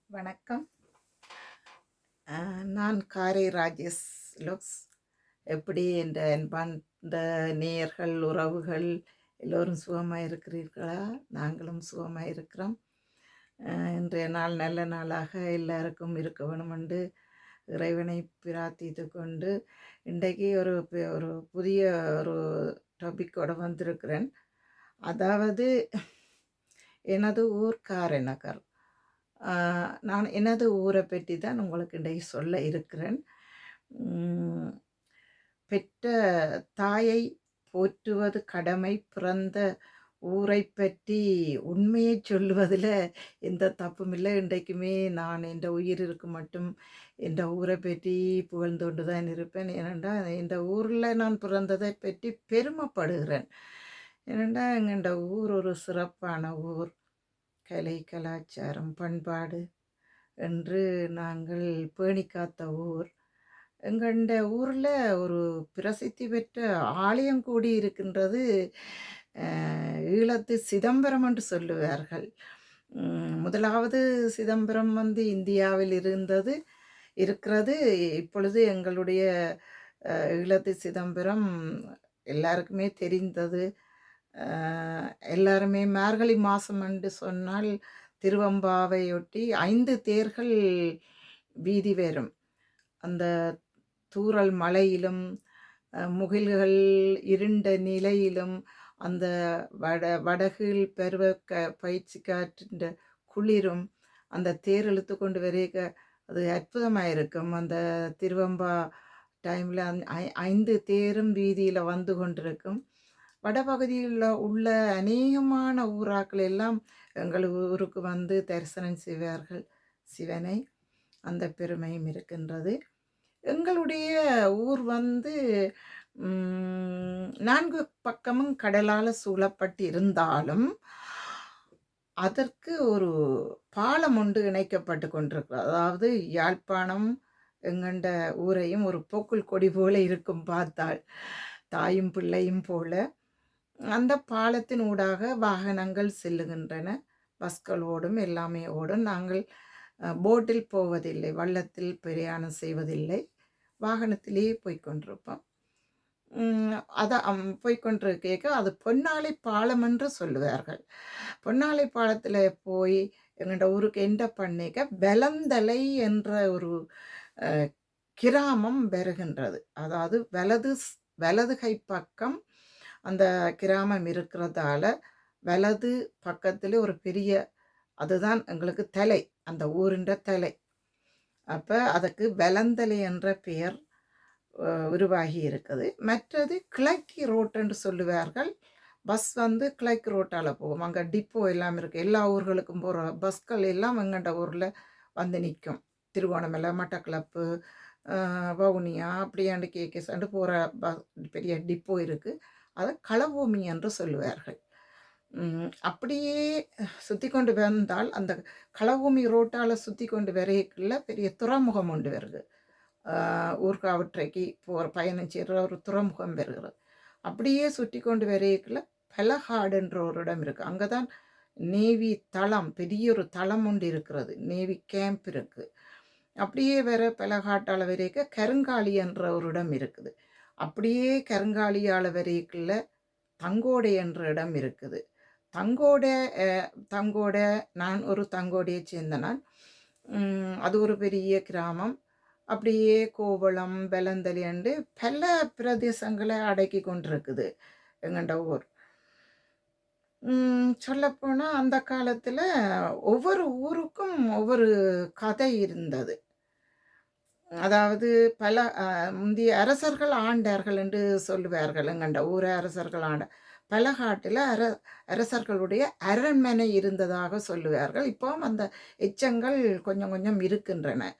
வணக்கம். நான் காரை ராஜேஷ் லுக்ஸ். எப்படி என்ற அன்பார்ந்த நேயர்கள், உறவுகள் எல்லோரும் சுகமாக இருக்கிறீர்களா? நாங்களும் சுகமாக இருக்கிறோம். இன்றைய நாள் நல்ல நாளாக எல்லாருக்கும் இருக்க வேணுமென்று இறைவனை பிரார்த்தித்து கொண்டு இன்றைக்கு ஒரு புதிய ஒரு டாபிக்கோடு வந்திருக்கிறேன். அதாவது எனது ஊர் காரைநகர். நான் எனது ஊரை பற்றி தான் உங்களுக்கு இன்றைக்கு சொல்ல இருக்கிறேன். பெற்ற தாயை போற்றுவது கடமை, பிறந்த ஊரை பற்றி உண்மையை சொல்லுவதில் எந்த தப்பும் இல்லை. இன்றைக்குமே நான் என் உயிர் இருக்கும் மட்டும் என் ஊரை பற்றி புகழ்ந்து கொண்டு தான் இருப்பேன். ஏனென்றால் இந்த ஊரில் நான் பிறந்ததை பற்றி பெருமைப்படுகிறேன். ஏனென்றால் எங்கள் ஊர் ஒரு சிறப்பான ஊர். கலை, கலாச்சாரம், பண்பாடு என்று நாங்கள் பேணி காத்த ஊர். எங்கண்ட ஊரில் ஒரு பிரசித்தி பெற்ற ஆலயம் கூடி இருக்கின்றது. ஈழத்து சிதம்பரம் என்று சொல்லுவார்கள். முதலாவது சிதம்பரம் இந்தியாவில் இருக்கிறது. இப்பொழுது எங்களுடைய ஈழத்து சிதம்பரம் எல்லாருக்குமே தெரிந்தது. எல்லாருமே மார்கழி மாதம் என்று சொன்னால் திருவம்பாவையொட்டி 5 தேர்கள் வீதி வரும். அந்த தூறல் மழையிலும் முகில்கள் இருண்ட நிலையிலும் அந்த வடகில் பருவ பயிற்சி காற்றின்ற குளிரும் அந்த தேர் இழுத்து கொண்டு வரைக்க அது அற்புதமாக இருக்கும். அந்த திருவம்பா டைமில் 5 தேரும் வீதியில் வந்து கொண்டிருக்கும். வடபகுதியில் உள்ள அநேகமான ஊராக்கள் எல்லாம் எங்கள் ஊருக்கு வந்து தரிசனம் செய்வார்கள் சிவனை. அந்த பெருமையும் இருக்கின்றது. எங்களுடைய ஊர் 4 பக்கமும் கடலால் சூழப்பட்டு இருந்தாலும் அதற்கு ஒரு பாலம் ஒன்று இணைக்கப்பட்டு கொண்டிருக்கிறது. அதாவது யாழ்ப்பாணம் எங்கண்ட ஊரையும் ஒரு போக்குள் கொடி போல இருக்கும் பார்த்தால், தாயும் பிள்ளையும் போல. அந்த பாலத்தின் ஊடாக வாகனங்கள் செல்லுகின்றன. பஸ்கள் ஓடும், எல்லாமே ஓடும். நாங்கள் போட்டில் போவதில்லை, வள்ளத்தில் பிரயாணம் செய்வதில்லை, வாகனத்திலேயே போய்கொண்டிருப்போம். அதை போய்கொண்டிருக்க அது பொன்னாலை பாலம் என்று சொல்லுவார்கள். பொன்னாலை பாலத்தில் போய் எங்கள்ட ஊருக்கு எந்த பண்ணிக்க வெலந்தலை என்ற ஒரு கிராமம் வருகின்றது. அதாவது வலது கை பக்கம் அந்த கிராமம் இருக்கிறதால வலது பக்கத்தில் ஒரு பெரிய, அதுதான் எங்களுக்கு தலை, அந்த ஊரின் தலை. அப்போ அதுக்கு வெலந்தலை என்ற பெயர் உருவாகி இருக்குது. மற்றது கிழக்கு ரோட்டுன்னு சொல்லுவார்கள். பஸ் கிழக்கு ரோட்டால் போகும். அங்கே டிப்போ எல்லாம் இருக்குது. எல்லா ஊர்களுக்கும் போகிற பஸ்கள் எல்லாம் எங்கள்ட ஊரில் வந்து நிற்கும். திருவோணமலை, மட்டக்களப்பு, வவுனியா அப்படியாண்டு கேகேசாண்டு போகிற பெரிய டிப்போ இருக்குது. அதை களபூமி என்று சொல்லுவார்கள். அப்படியே சுற்றி கொண்டு வந்தால் அந்த களபூமி ரோட்டால் சுற்றி கொண்டு வரைக்குள்ள பெரிய துறைமுகம் ஒன்று வருது. ஊர்காவற்றைக்கு போகிற பயணம் செய்கிற ஒரு துறைமுகம் வருகிறது. அப்படியே சுற்றி கொண்டு வரைக்குள்ள பெலகாடுன்ற ஒரு இடம் இருக்குது. அங்கே தான் நேவி தளம், பெரிய ஒரு தளம் ஒன்று இருக்கிறது. நேவி கேம்ப் இருக்குது. அப்படியே வேற பெலகாட்டால் வரைக்க கருங்காலி என்ற ஒரு இடம் இருக்குது. அப்படியே கருங்காலியால் வரைக்குள்ள தங்கோடை என்ற இடம் இருக்குது. தங்கோடை நான் ஒரு தங்கோடையை சேர்ந்த நான். அது ஒரு பெரிய கிராமம். அப்படியே கோவளம், வெலந்தலி என்று பல பிரதேசங்களை அடக்கி கொண்டிருக்குது எங்கண்ட ஊர். சொல்லப்போனால் அந்த காலத்தில் ஒவ்வொரு ஊருக்கும் ஒவ்வொரு கதை இருந்தது. அதாவது பல முந்தைய அரசர்கள் ஆண்டார்கள் என்று சொல்லுவார்கள். எங்கண்ட ஊரை அரசர்கள் ஆண்ட பலகாட்டில் அரசர்களுடைய அரண்மனை இருந்ததாக சொல்லுவார்கள். இப்போ அந்த எச்சங்கள் கொஞ்சம் கொஞ்சம் இருக்கின்றன.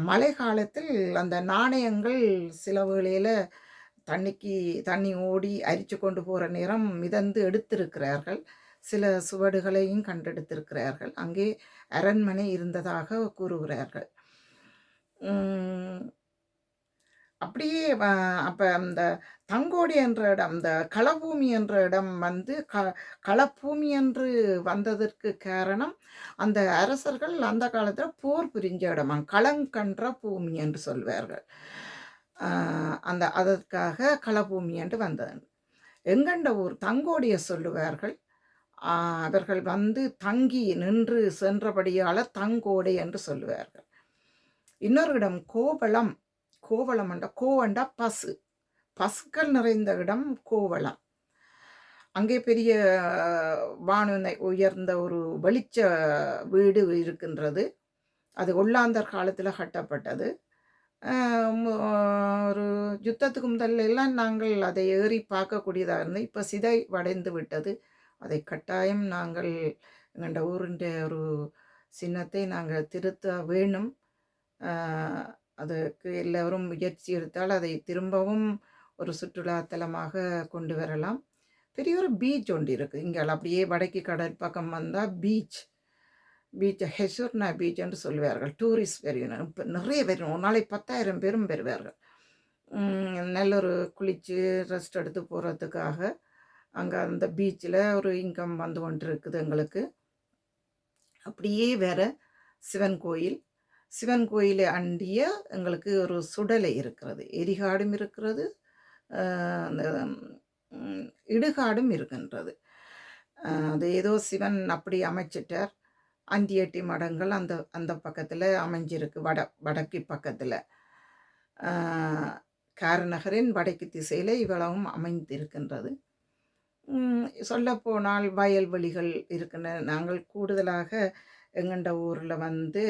மழை காலத்தில் அந்த நாணயங்கள் சில வேளையில் தண்ணி ஓடி அரித்து கொண்டு போகிற நேரம் மிதந்து எடுத்திருக்கிறார்கள். சில சுவடுகளையும் கண்டெடுத்திருக்கிறார்கள். அங்கே அரண்மனை இருந்ததாக கூறுகிறார்கள். அப்படியே அப்ப அந்த தங்கோடி என்ற இடம், இந்த களபூமி என்ற இடம் வந்து களப்பூமி என்று வந்ததற்கு காரணம், அந்த அரசர்கள் அந்த காலத்தில போர் புரிஞ்ச இடமாம். களங்கன்ற பூமி என்று சொல்வார்கள். அ அந்த அதற்காக களபூமி என்று வந்தது. எங்கண்ட ஊர் தங்கோடிய சொல்லுவார்கள். அ அவர்கள் வந்து தங்கி நின்று சென்றபடியால தங்கோடை என்று சொல்லுவார்கள். இன்னொரு இடம் கோவளம். கோவளம் என்ற கோவண்டா பசு. பசுக்கள் நிறைந்த இடம் கோவளம். அங்கே பெரிய வானுனை உயர்ந்த ஒரு வெளிச்ச வீடு இருக்கின்றது. அது ஒல்லாந்தர் காலத்தில கட்டப்பட்டது. அ மு ஒரு யுத்தத்துக்கு முதல்ல எல்லாம் நாங்கள் அதை ஏறி பார்க்கக்கூடியதா இருந்தது. இப்ப சிதைவடைந்து விட்டது. அதை கட்டாயம் நாங்கள் எங்கள்ட ஊரின்ட ஒரு சின்னத்தை நாங்கள் திருத்த வேணும். அ அதுக்கு எல்லோரும் முயற்சி எடுத்தால் அதை திரும்பவும் ஒரு சுற்றுலா தலமாக கொண்டு வரலாம். பெரிய ஒரு பீச் ஒன்று இருக்கு. இங்கால அப்படியே வடக்கு கடல் பக்கம் வந்தா பீச். ஹெசுர்னா பீச் என்று சொல்வார்கள். டூரிஸ்ட் வருகின்றனர். இப்ப நிறைய பேர் ஒரு நாளைக்கு 10,000 பேரும் வருவார்கள். நல்ல ஒரு குளிச்சு ரெஸ்ட் எடுத்து போறதுக்காக அங்க அந்த பீச்சில ஒரு இன்கம் வந்து கொண்டிருக்குது எங்களுக்கு. அப்படியே வேற சிவன் கோயில். சிவன் கோயிலை அண்டிய எங்களுக்கு ஒரு சுடலை இருக்கிறது. எரிகாடும் இருக்கிறது. அந்த ம் இடுகாடும் இருக்கின்றது. அது ஏதோ சிவன் அப்படி அமைச்சிட்டார். அந்தியட்டி மடங்கள் அந்த அந்த பக்கத்தில் அமைஞ்சிருக்கு. வடக்கு பக்கத்தில். காரநகரின் வடக்கு திசையில் இவ்வளவும் அமைந்திருக்கின்றது. சொல்லப்போனால் வயல்வெளிகள் இருக்கின்றன. நாங்கள் கூடுதலாக எங்கண்ட ஊரில் வந்து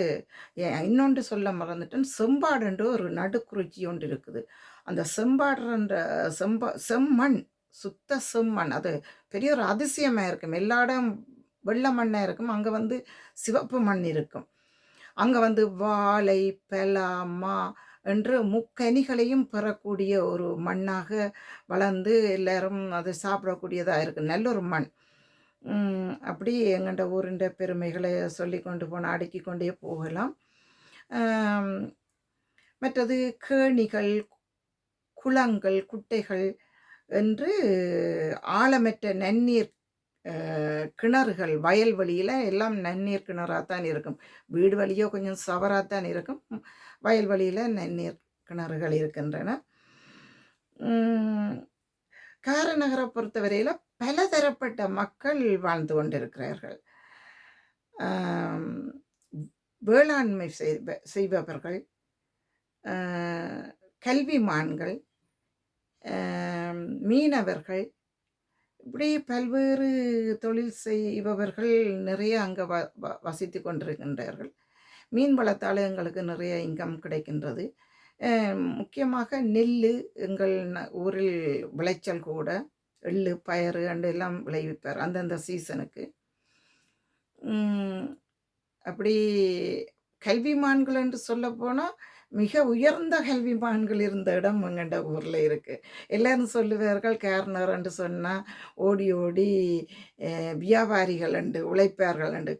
இன்னொன்று சொல்ல மறந்துட்டேன். செம்பாடுன்ற ஒரு நடுக்குறிச்சி ஒன்று இருக்குது. அந்த செம்பாடுன்ற செம்மண், சுத்த செம்மண். அது பெரிய ஒரு அதிசயமாக இருக்கும். எல்லா இடம் வெள்ளை மண்ணாக இருக்கும். அங்கே வந்து சிவப்பு மண் இருக்கும். அங்கே வந்து வாழை, பலா, மா என்று முக்கனிகளையும் பெறக்கூடிய ஒரு மண்ணாக வளர்ந்து எல்லாரும் அதை சாப்பிடக்கூடியதாக இருக்குது. நல்ல ஒரு மண். அப்படி எங்கள்ட ஊரின் பெருமைகளை சொல்லி கொண்டு போனால் அடுக்கி கொண்டே போகலாம். மற்றது கேணிகள், குளங்கள், குட்டைகள் என்று ஆழமற்ற நன்னீர் கிணறுகள் வயல்வெளியில் எல்லாம் நன்னீர் கிணறாகத்தான் இருக்கும். வீடு வழியோ கொஞ்சம் சவராகத்தான் இருக்கும். வயல்வெளியில் நன்னீர் கிணறுகள் இருக்கின்றன. காரநகரை பொறுத்தவரையில் பலதரப்பட்ட மக்கள் வாழ்ந்து கொண்டிருக்கிறார்கள். வேளாண்மை செய்பவர்கள், கல்விமான்கள், மீனவர்கள், இப்படி பல்வேறு தொழில் செய்பவர்கள் நிறைய அங்கே வசித்து கொண்டிருக்கின்றார்கள். மீன் வளத்தால் எங்களுக்கு நிறைய இன்கம் கிடைக்கின்றது. முக்கியமாக நெல் எங்கள் ஊரில் விளைச்சல் கூட. எள்ளு, பயறு அண்டு எல்லாம் விளைவிப்பார் அந்தந்த சீசனுக்கு. அப்படி கல்விமான்கள் என்று சொல்லப்போனால் மிக உயர்ந்த கல்விமான்கள் இருந்த இடம் எங்கள்ட ஊரில் இருக்குது. எல்லோரும் சொல்லுவார்கள் கேர்னர் என்று சொன்னால் ஓடி ஓடி வியாபாரிகள் உண்டு, உழைப்பார்கள் உண்டு.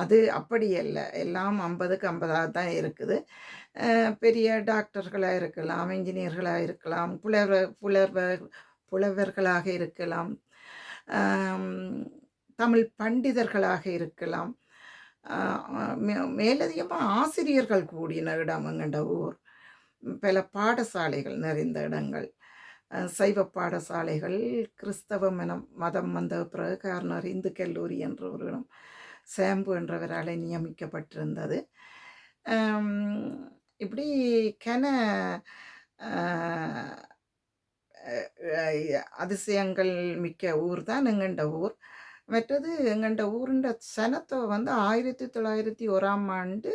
அது அப்படி அல்ல. எல்லாம் 50க்கு 50 தான் இருக்குது. பெரிய டாக்டர்களாக இருக்கலாம், இன்ஜினியர்களாக இருக்கலாம், புலவர்களாக இருக்கலாம், தமிழ் பண்டிதர்களாக இருக்கலாம். மேலதிகமாக ஆசிரியர்கள் கூடின இடம் எங்கள்ட ஊர். பல பாடசாலைகள் நிறைந்த இடங்கள். சைவ பாடசாலைகள், கிறிஸ்தவ மதம் வந்த பிறகு காரணர் இந்து கல்லூரி என்ற ஒரு இடம் சாம்பு என்றவரால் நியமிக்கப்பட்டிருந்தது. இப்படி அதிசயங்கள் மிக்க ஊர் தான் எங்கள்ட ஊர். மற்றது எங்கள்ட ஊருண்ட சனத்தை வந்து 1901ஆம் ஆண்டு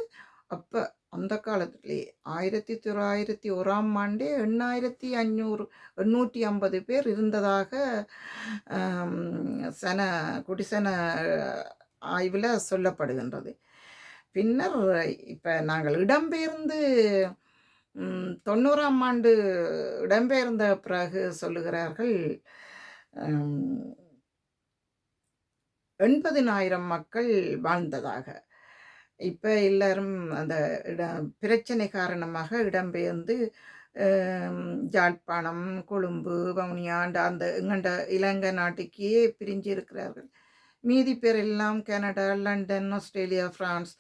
அப்போ அந்த காலத்துலேயே 1901ஆம் ஆண்டே 8,500 பேர் இருந்ததாக குடிசன ஆய்வில் சொல்லப்படுகின்றது. பின்னர் இப்போ நாங்கள் இடம்பெயர்ந்து 90ஆம் ஆண்டு இடம்பெயர்ந்த பிறகு சொல்லுகிறார்கள் 80,000 மக்கள் வாழ்ந்ததாக. இப்போ எல்லாரும் அந்த பிரச்சனை காரணமாக இடம்பெயர்ந்து யாழ்ப்பாணம், கொழும்பு, வவுனியாண்ட அந்த எங்கண்ட இலங்கை நாட்டுக்கே பிரிஞ்சு இருக்கிறார்கள். மீதி பேர் எல்லாம் Canada, London, Australia, France,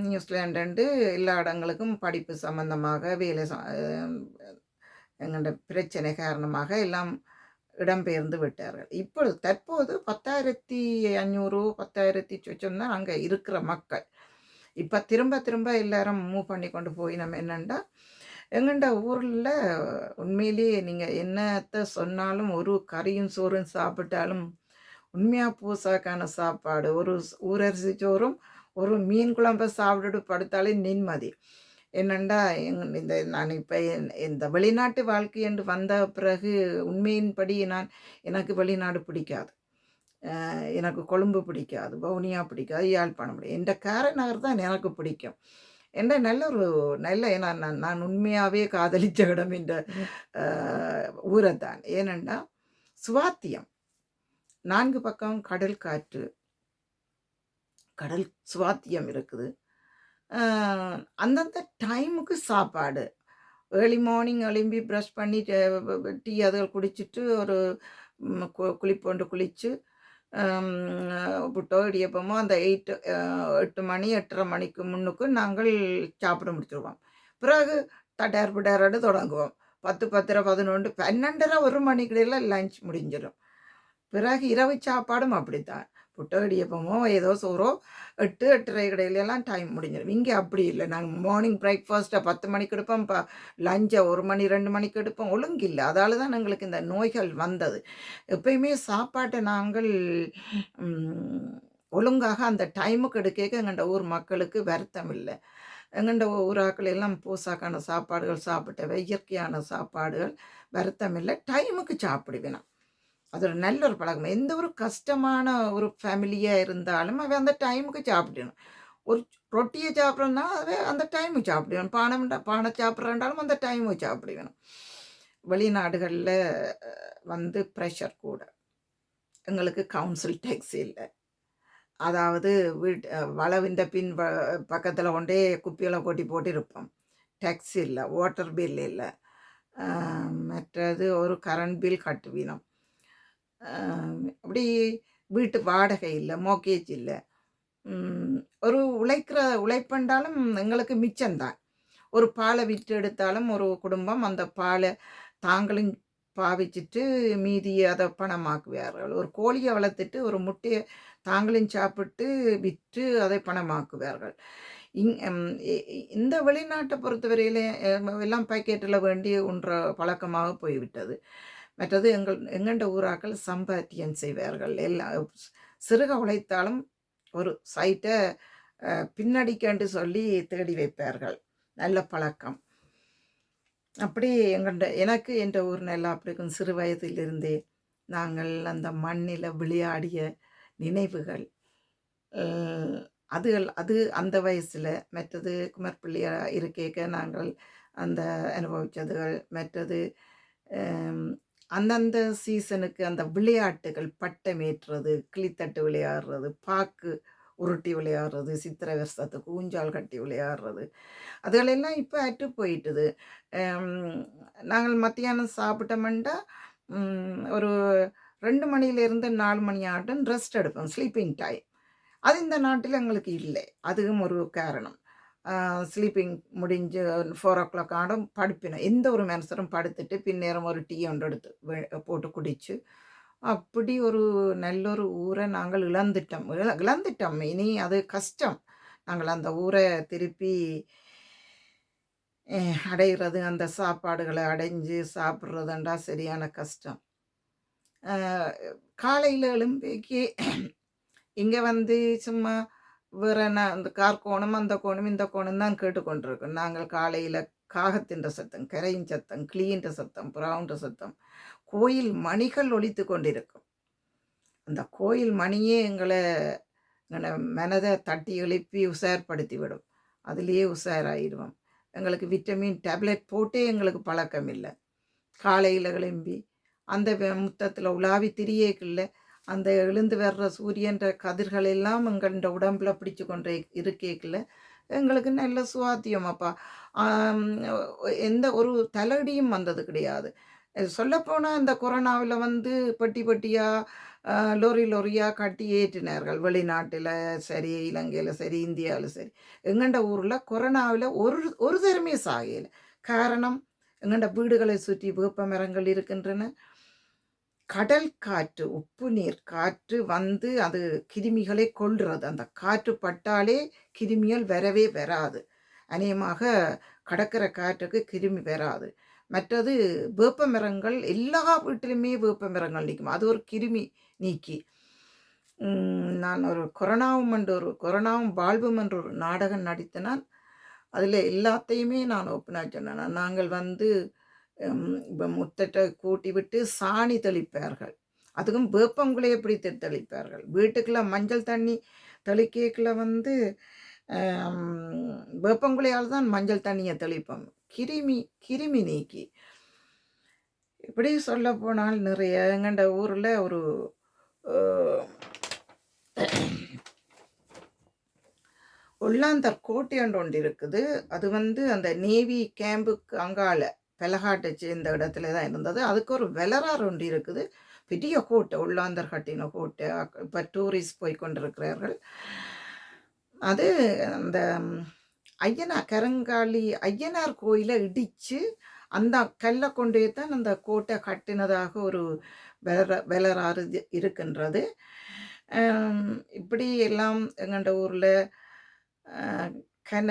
New Zealand எல்லா இடங்களுக்கும் படிப்பு சம்பந்தமாக வேலை எங்கண்ட பிரச்சனை காரணமாக எல்லாம் இடம்பெயர்ந்து விட்டார்கள். இப்பொழுது தற்போது 10,500 10,000 சொச்சம் தான் அங்கே இருக்கிற மக்கள். இப்போ திரும்ப திரும்ப எல்லாரும் மூவ் பண்ணி கொண்டு போய் நம்ம என்னென்னா எங்கண்ட ஊரில் உண்மையிலேயே நீங்கள் என்னத்தை சொன்னாலும் ஒரு கறியும் சோறும் சாப்பிட்டாலும் உண்மையாக பூசாக்கான சாப்பாடு ஒரு ஊரரிசி சோறும் ஒரு மீன் குழம்பை சாப்பிட்டுட்டு படுத்தாலே நிம்மதி. என்னண்டா இந்த நான் இப்போ இந்த வெளிநாட்டு வாழ்க்கை என்று வந்த பிறகு உண்மையின்படி எனக்கு வெளிநாடு பிடிக்காது. எனக்கு கொழும்பு பிடிக்காது, வவுனியா பிடிக்காது, யாழ்ப்பாணம் பிடிக்கும். என்ற நகர் தான் எனக்கு பிடிக்கும். என்ற நல்ல நான் உண்மையாகவே காதலித்த இடம் என்ற ஊரை தான். ஏனெண்டா சுவாத்தியம் 4 பக்கம் கடல் காற்று, கடல் சுவாத்தியம் இருக்குது. அந்தந்த டைமுக்கு சாப்பாடு. ஏர்லி மார்னிங் எழும்பி ப்ரஷ் பண்ணி டீ அதுகள் குடிச்சிட்டு ஒரு குளிப்பொண்டு குளித்து புட்டோ இடியப்பமோ அந்த 8 மணி 8:30 மணிக்கு முன்னுக்கு நாங்கள் சாப்பிட முடிச்சிருவோம். பிறகு தட்டார் பிட்டாரோடு தொடங்குவோம். 10 10:30 11 12:30 1 மணிக்கிடையில் லஞ்ச் முடிஞ்சிடும். பிறகு இரவு சாப்பாடும் அப்படித்தான். புட்டோ இடியப்பமோ ஏதோ சோறோ 8 8:30 இடையிலெல்லாம் டைம் முடிஞ்சிடும். இங்கே அப்படி இல்லை. நாங்கள் மார்னிங் பிரேக்ஃபாஸ்ட்டை 10 மணிக்கு எடுப்போம், லஞ்சை 1 மணி 2 மணிக்கு எடுப்போம். ஒழுங்கில்லை. அதால் தான் எங்களுக்கு இந்த நோய்கள் வந்தது. எப்பயுமே சாப்பாட்டை நாங்கள் ஒழுங்காக அந்த டைமுக்கு எடுக்க எங்கள்ட ஊர் மக்களுக்கு வருத்தம் இல்லை. எங்கள்ட ஊராக்கள் எல்லாம் பூசாக்கான சாப்பாடுகள் சாப்பிட்டவை, இயற்கையான சாப்பாடுகள் வருத்தம் இல்லை. டைமுக்கு சாப்பிடுவேணும். அது ஒரு நல்ல ஒரு பழக்கம். எந்த ஒரு கஷ்டமான ஒரு ஃபேமிலியாக இருந்தாலும் அவன் அந்த டைமுக்கு சாப்பிடணும். ஒரு ரொட்டியை சாப்பிட்றோன்னா அது அந்த டைமுக்கு சாப்பிடுவேன். பானை சாப்பிட்றாண்டாலும் அந்த டைமுக்கு சாப்பிடுவேணும். வெளிநாடுகளில் வந்து ப்ரெஷர் கூட. எங்களுக்கு கவுன்சில் டேக்ஸ் இல்லை. அதாவது வளவின்ற பின் பக்கத்தில் கொண்டே குப்பியெல்லாம் கொட்டி போட்டு இருப்போம். டேக்ஸ் இல்லை, வாட்டர் பில் இல்லை, மற்றது ஒரு கரண்ட் பில் கட்டுவினோம். அப்படி வீட்டு வாடகை இல்லை, மோர்கேஜ் இல்லை. ஒரு உழைப்பண்டாலும் எங்களுக்கு மிச்சம்தான். ஒரு பாலை விற்று எடுத்தாலும் ஒரு குடும்பம் அந்த பாலை தாங்களும் பாவிச்சிட்டு மீதியை அதை பணமாக்குவார்கள். ஒரு கோழியை வளர்த்துட்டு ஒரு முட்டையை தாங்களும் சாப்பிட்டு விற்று அதை பணமாக்குவார்கள். இந்த வெளிநாட்டை பொறுத்தவரையிலே எல்லாம் பாக்கெட்டில் வேண்டி ஒன்ற பழக்கமாக போய்விட்டது. மற்றது எங்கண்ட ஊராக்கள் சம்பாத்தியம் செய்வார்கள். சிறுக உழைத்தாலும் ஒரு சைட்டை பின்னடிக்கண்டு சொல்லி தேடி வைப்பார்கள். நல்ல பழக்கம். அப்படி எனக்கு என்ற ஊர் நல்லா அப்படிக்கும். சிறு வயதிலிருந்தே நாங்கள் அந்த மண்ணில் விளையாடிய நினைவுகள் அது அந்த வயசில். மற்றது குமர்பிள்ளையாக இருக்க நாங்கள் அந்த அனுபவித்ததுகள். மற்றது அந்தந்த சீசனுக்கு அந்த விளையாட்டுகள், பட்டமேற்றுறது, கிளித்தட்டு விளையாடுறது, பாக்கு உருட்டி விளையாடுறது, சித்திரை வருஷத்துக்கு ஊஞ்சால் கட்டி விளையாடுறது, அதுகளெல்லாம் இப்போ அற்று போயிட்டுது. நாங்கள் மத்தியானம் சாப்பிட்டோம்னா ஒரு 2 மணிலேருந்து 4 மணி ஆட்டும் ரெஸ்ட் எடுப்போம், ஸ்லீப்பிங் டைம். அது இந்த நாட்டில் எங்களுக்கு இல்லை. அதுவும் ஒரு காரணம். ஸ்லீப்பிங் முடிஞ்சு 4 o'clock ஆடும் படுப்பினோம். எந்த ஒரு மனுஷரும் படுத்துட்டு பின்னேரம் ஒரு டீ ஒன்று எடுத்து போட்டு குடித்து அப்படி ஒரு நல்லொரு ஊரை நாங்கள் இழந்துட்டோம். இனி அது கஷ்டம். நாங்கள் அந்த ஊரை திருப்பி அடைகிறது, அந்த சாப்பாடுகளை அடைஞ்சு சாப்பிட்றதுண்டா சரியான கஷ்டம். காலையில் எழும்பிக்கு இங்கே வந்து சும்மா வேற அந்த கார்கோணம் அந்த கோணம் இந்த கோணம் தான் கேட்டுக்கொண்டிருக்கோம். நாங்கள் காலையில் காகத்தின்ற சத்தம், கரையின் சத்தம், கிளியின்ற சத்தம், புறாவுன்ற சத்தம், கோயில் மணிகள் ஒலித்து கொண்டிருக்கும். அந்த கோயில் மணியே எங்களை மனதை தட்டி எழுப்பி உஷார்படுத்தி விடும். அதுலேயே உஷாராயிடுவோம். எங்களுக்கு விட்டமின் டேப்லெட் போட்டே எங்களுக்கு பழக்கம் இல்லை. காலையில் எழும்பி அந்த முத்தத்தில் உலாவி திரியேக்கில்லை அந்த எழுந்து வர்ற சூரியன்ற கதிர்கள் எல்லாம் எங்கள்ட உடம்பில் பிடிச்சு கொண்டு இருக்கேக்கில் எங்களுக்கு நல்ல சுவாத்தியம் அப்பா. ஆம், எந்த ஒரு தலையடியும் வந்தது கிடையாது. சொல்லப்போனா இந்த கொரோனாவில வந்து பெட்டி பெட்டியா, லொரி லொரியா கட்டி ஏற்றினார்கள். வெளிநாட்டில சரி, இலங்கையில சரி, இந்தியாவில சரி. எங்கண்ட ஊர்ல கொரோனாவில ஒரு ஒரு தருமே சாகல. காரணம், எங்கண்ட வீடுகளை சுற்றி வேப்ப மரங்கள் இருக்கின்றன. கடல் காற்று, உப்பு நீர் காற்று வந்து அது கிருமிகளை கொல்றது. அந்த காற்று பட்டாலே கிருமிகள் வரவே வராது. அநேகமாக கடற்கரை காற்றுக்கு கிருமி வராது. மற்றது வேப்ப மரங்கள் எல்லா வீட்டிலுமே வேப்ப மரங்கள் நிக்கும். அது ஒரு கிருமி நீக்கி. நான் ஒரு கொரோனாவும் வாழ்வும் என்ற ஒரு நாடகம் நடித்தேன். அதில எல்லாத்தையுமே நான் ஓப்பனா சொன்னேன். நாங்கள் வந்து இப்ப முத்தட்ட கூட்டி விட்டு சாணி தெளிப்பார்கள். அதுவும் வேப்பங்குலைய பிடித்து தெளிப்பார்கள். வீட்டுக்குள்ள மஞ்சள் தண்ணி தெளிக்கக்குள்ள வந்து வேப்பங்குலையால தான் மஞ்சள் தண்ணிய தெளிப்போம். கிருமி கிருமி நீக்கி. இப்படி சொல்லப்போனால் நிறைய எங்கண்ட ஊர்ல ஒரு அ ஒல்லாந்தர் கோட்டையாண்டு ஒன்று இருக்குது. அது வந்து அந்த நேவி கேம்புக்கு அங்கால பெலகாட்டை சேர்ந்த இடத்துல தான் இருந்தது. அதுக்கு ஒரு வெலரார் ஒன்று இருக்குது. பெரிய கோட்டை, ஒல்லாந்தர் கட்டின கோட்டை. இப்போ டூரிஸ்ட் போய் கொண்டிருக்கிறார்கள். அது அந்த கருங்காலி ஐயனார் கோயிலை இடித்து அந்த கல்லை கொண்டே தான் அந்த கோட்டை கட்டினதாக ஒரு வெலராறு இருக்கின்றது. இப்படி எல்லாம் எங்கண்ட ஊரில் கன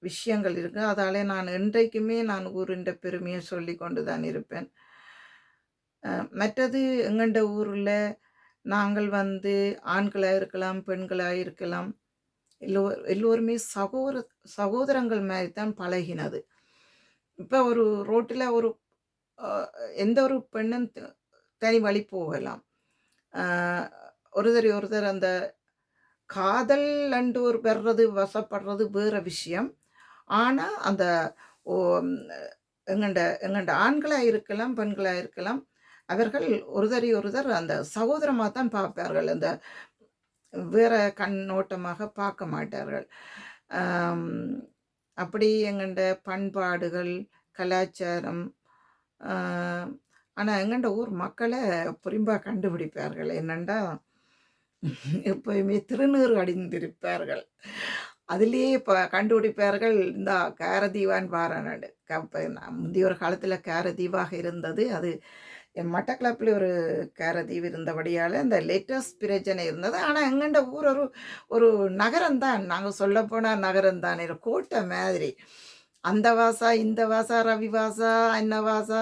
விஷயங்கள் இருக்கு. அதாலே நான் என்றைக்குமே நான் ஊரின் பெருமையை சொல்லி கொண்டு தான் இருப்பேன். மற்றது எங்கண்ட ஊரில் நாங்கள் வந்து ஆண்களாக இருக்கலாம், பெண்களாக இருக்கலாம், எல்லோருமே சகோதரங்கள் மாதிரி தான் பழகினது. இப்போ ஒரு ரோட்டில் ஒரு எந்த ஒரு பெண்ணும் தனி வழி போகலாம். ஒருத்தர் அந்த காதல் அண்டு ஒரு வர்றது வசப்படுறது வேற விஷயம். ஆனால் அந்த எங்கண்ட ஆண்களாக இருக்கலாம், பெண்களாக இருக்கலாம், அவர்கள் ஒருத்தர் அந்த சகோதரமாக தான் பார்ப்பார்கள். அந்த வேற கண்ணோட்டமாக பார்க்க மாட்டார்கள். அப்படி எங்கண்ட பண்பாடுகள், கலாச்சாரம், ஆனால் எங்கண்ட ஊர் மக்களை புரிம்பாக கண்டுபிடிப்பார்கள். என்னென்னா எப்பயுமே திருநீறு அணிந்திருப்பார்கள். அதிலேயே இப்போ கண்டுபிடிப்பார்கள். இந்த கேரதீவான் பாரானாண்டு முந்தைய ஒரு காலத்தில் கேரதீவாக இருந்தது. அது மட்டக்களப்பில் ஒரு கேரதீவு இருந்தபடியால் அந்த லெட்டர்ஸ் பிரச்சனை இருந்தது. ஆனால் எங்கண்ட ஊர் ஒரு நகரம்தான். நாங்கள் சொல்லப்போனால் நகரம்தான், கோட்டை மாதிரி. அந்த வாசா, இந்த வாசா, ரவி வாசா, அன்ன வாசா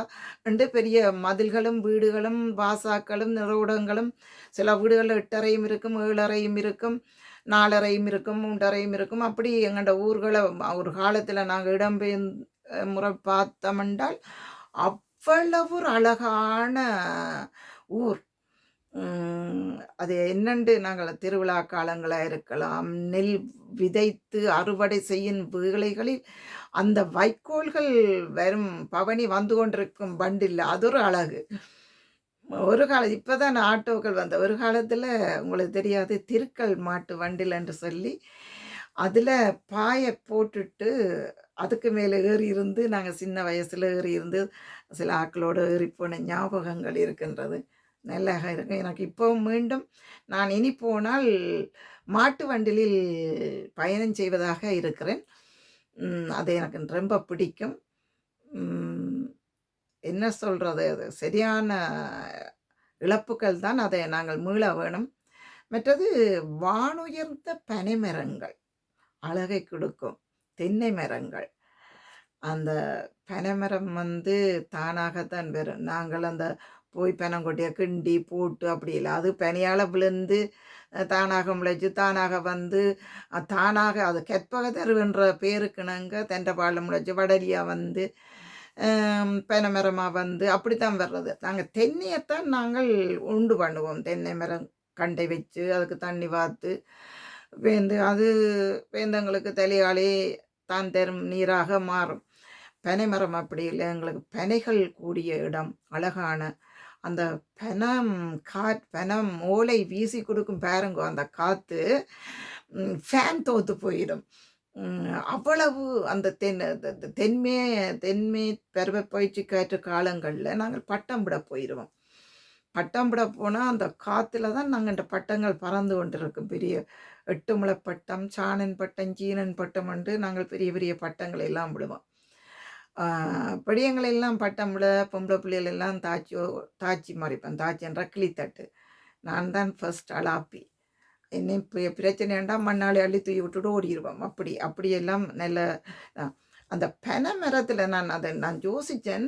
என்று பெரிய மதில்களும் வீடுகளும் வாசாக்களும் நிறவுடங்களும், சில வீடுகளில் 8 அறையும் இருக்கும், 7 அறையும் இருக்கும், 4 அறையும் இருக்கும், 3 அறையும் இருக்கும். அப்படி எங்கள்ட ஊர்களை ஒரு காலத்தில் நாங்கள் முறை பார்த்தோமென்றால் அவ்வளவு ஒரு அழகான ஊர். அது என்னண்டு நாங்கள் திருவிழா காலங்களாக இருக்கலாம், நெல் விதைத்து அறுவடை செய்யும் வேளைகளில் அந்த வைக்கோல்கள் வெறும் பவனி வந்து கொண்டிருக்கும் வண்டில் அது ஒரு அழகு. ஒரு காலம் இப்போ தான் ஆட்டோக்கள் வந்த ஒரு காலத்தில் உங்களுக்கு தெரியாது, திருக்கல் மாட்டு வண்டில் என்று சொல்லி அதில் பாயை போட்டுட்டு அதுக்கு மேலே ஏறி இருந்து நாங்கள் சின்ன வயசில் ஏறி இருந்து சில ஆக்களோடு ஏறி போன ஞாபகங்கள் இருக்கின்றது. நல்லா இருக்கும். எனக்கு இப்போவும் மீண்டும் நான் இனி போனால் மாட்டு வண்டிலில் பயணம் செய்வதாக இருக்கிறேன். அது எனக்கு ரொம்ப பிடிக்கும். என்ன சொல்கிறது, அது சரியான இழப்புகள் தான். அதை நாங்கள் மீள வேணும். மற்றது வானுயர்ந்த பனைமரங்கள் அழகை கொடுக்கும். தென்னை மரங்கள், அந்த பனைமரம் வந்து தானாகத்தான் வரும். நாங்கள் அந்த போய் பனங்கொட்டையை கிண்டி போட்டு அப்படி இல்லை. அது பனியால் விழுந்து தானாக முளைச்சி தானாக வந்து தானாக அது கற்பகத்தருவென்ற பேருக்குனங்க தெண்டப்பாலில் முளைச்சி வடலியாக வந்து பனைமரமாக வந்து அப்படித்தான் வர்றது. நாங்கள் தென்னையைத்தான் நாங்கள் உண்டு பண்ணுவோம். தென்னை மரம் கண்டை வச்சு அதுக்கு தண்ணி வார்த்து வேந்து அது வேந்தங்களுக்கு தலையாலே தான் தரும் நீராக மாறும். பனைமரம் அப்படி இல்லை. எங்களுக்கு பனைகள் கூடிய இடம், அழகான அந்த பனம் ஓலை வீசி கொடுக்கும் பாருங்கோ. அந்த காற்று ஃபேன் தோத்து போயிடும். அவ்வளவு அந்த தென்மே தென்மே பருவப்பயிற்சி காற்று காலங்கள்ல நாங்கள் பட்டம் விட போயிருவோம். பட்டம் விட போனா, அந்த காத்துல தான் நாங்க இந்த பட்டங்கள் பறந்து கொண்டிருக்கும். பெரிய 8 முழ பட்டம், சாணன் பட்டம், சீனன் பட்டம் என்று நாங்கள் பெரிய பெரிய பட்டங்களை எல்லாம் விடுவோம். ஆ பெரியவங்களை எல்லாம் பட்டம் விட பொம்பளை பிள்ளைகள் எல்லாம் தாச்சி மறிப்பேன். தாச்சி என்றா கிளித்தட்டு. நான் தான் ஃபர்ஸ்ட் அலாப்பி. என்னை பிரச்சனைண்டா மண்ணாளி அள்ளி தூக்கி விட்டுட்டு ஓடிருவோம். அப்படியெல்லாம் நல்ல அ அந்த பனை மரத்தில நான் யோசிச்சேன்.